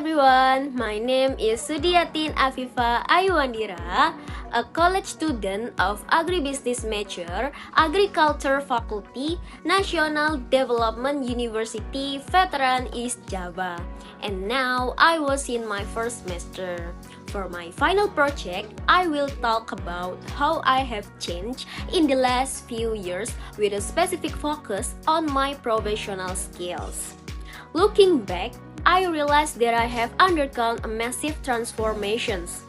everyone, my name is Sudiatin Afifa Ayuandira, a college student of Agribusiness major, Agriculture Faculty, National Development University, Veteran East Java. And now I was in my first semester. For my final project, I will talk about how I have changed in the last few years with a specific focus on my professional skills. Looking back, I realized that I have undergone a massive transformations.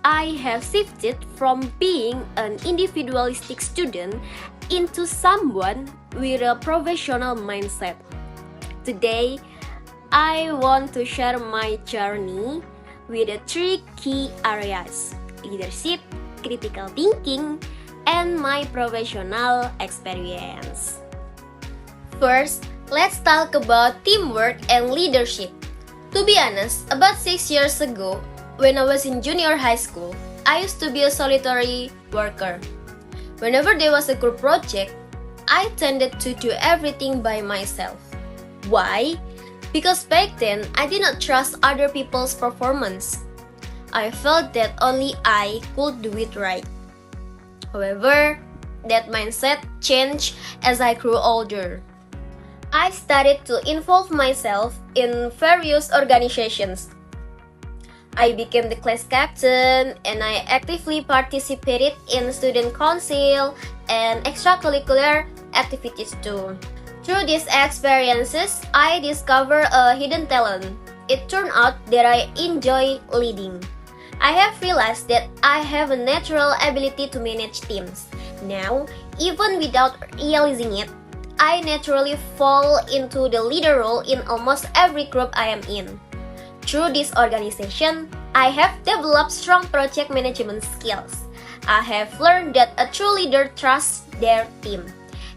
I have shifted from being an individualistic student into someone with a professional mindset. Today, I want to share my journey with the three key areas: leadership, critical thinking, and my professional experience. First, let's talk about teamwork and leadership. To be honest, about 6 years ago, when I was in junior high school, I used to be a solitary worker. Whenever there was a group project, I tended to do everything by myself. Why? Because back then, I did not trust other people's performance. I felt that only I could do it right. However, that mindset changed as I grew older. I started to involve myself in various organizations. I became the class captain and I actively participated in student council and extracurricular activities too. Through these experiences, I discovered a hidden talent. It turned out that I enjoy leading. I have realized that I have a natural ability to manage teams. Now, even without realizing it, I naturally fall into the leader role in almost every group I am in. Through this organization, I have developed strong project management skills. I have learned that a true leader trusts their team.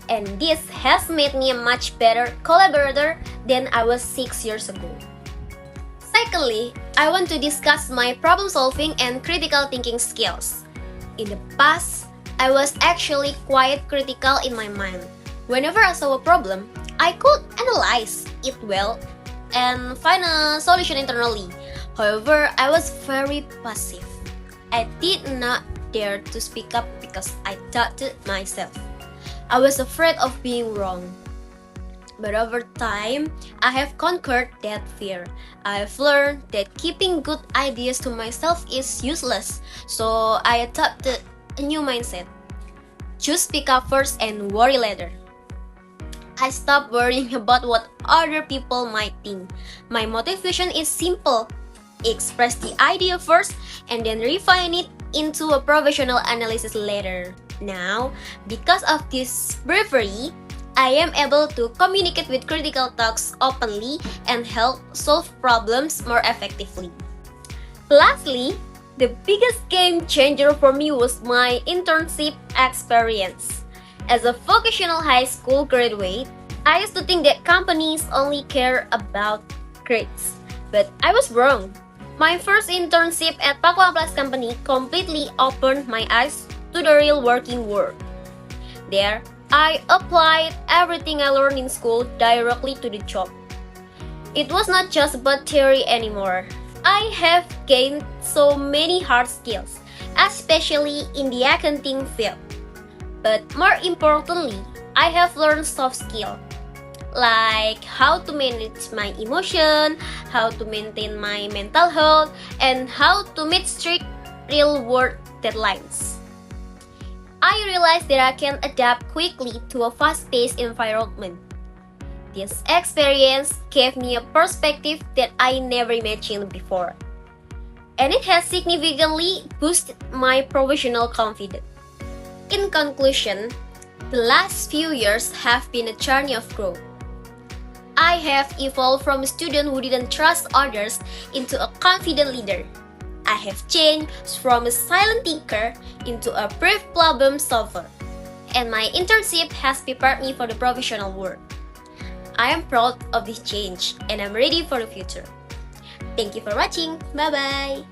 And this has made me a much better collaborator than I was 6 years ago. Secondly, I want to discuss my problem-solving and critical thinking skills. In the past, I was actually quite critical in my mind. Whenever I saw a problem, I could analyze it well and find a solution internally. However, I was very passive. I did not dare to speak up because I doubted myself. I was afraid of being wrong. But over time, I have conquered that fear. I have learned that keeping good ideas to myself is useless, so I adopted a new mindset. Just speak up first and worry later. I stopped worrying about what other people might think. My motivation is simple. Express the idea first and then refine it into a professional analysis later. Now, because of this bravery, I am able to communicate with critical thoughts openly and help solve problems more effectively. Lastly, the biggest game changer for me was my internship experience. As a vocational high school graduate, I used to think that companies only care about grades. But I was wrong. My first internship at Pakuan Plus Company completely opened my eyes to the real working world. There, I applied everything I learned in school directly to the job. It was not just about theory anymore. I have gained so many hard skills, especially in the accounting field. But more importantly, I have learned soft skills, like how to manage my emotion, how to maintain my mental health, and how to meet strict real-world deadlines. I realized that I can adapt quickly to a fast-paced environment. This experience gave me a perspective that I never imagined before, and it has significantly boosted my professional confidence. In conclusion, the last few years have been a journey of growth. I have evolved from a student who didn't trust others into a confident leader. I have changed from a silent thinker into a brave problem solver. And my internship has prepared me for the professional world. I am proud of this change and I'm ready for the future. Thank you for watching. Bye-bye.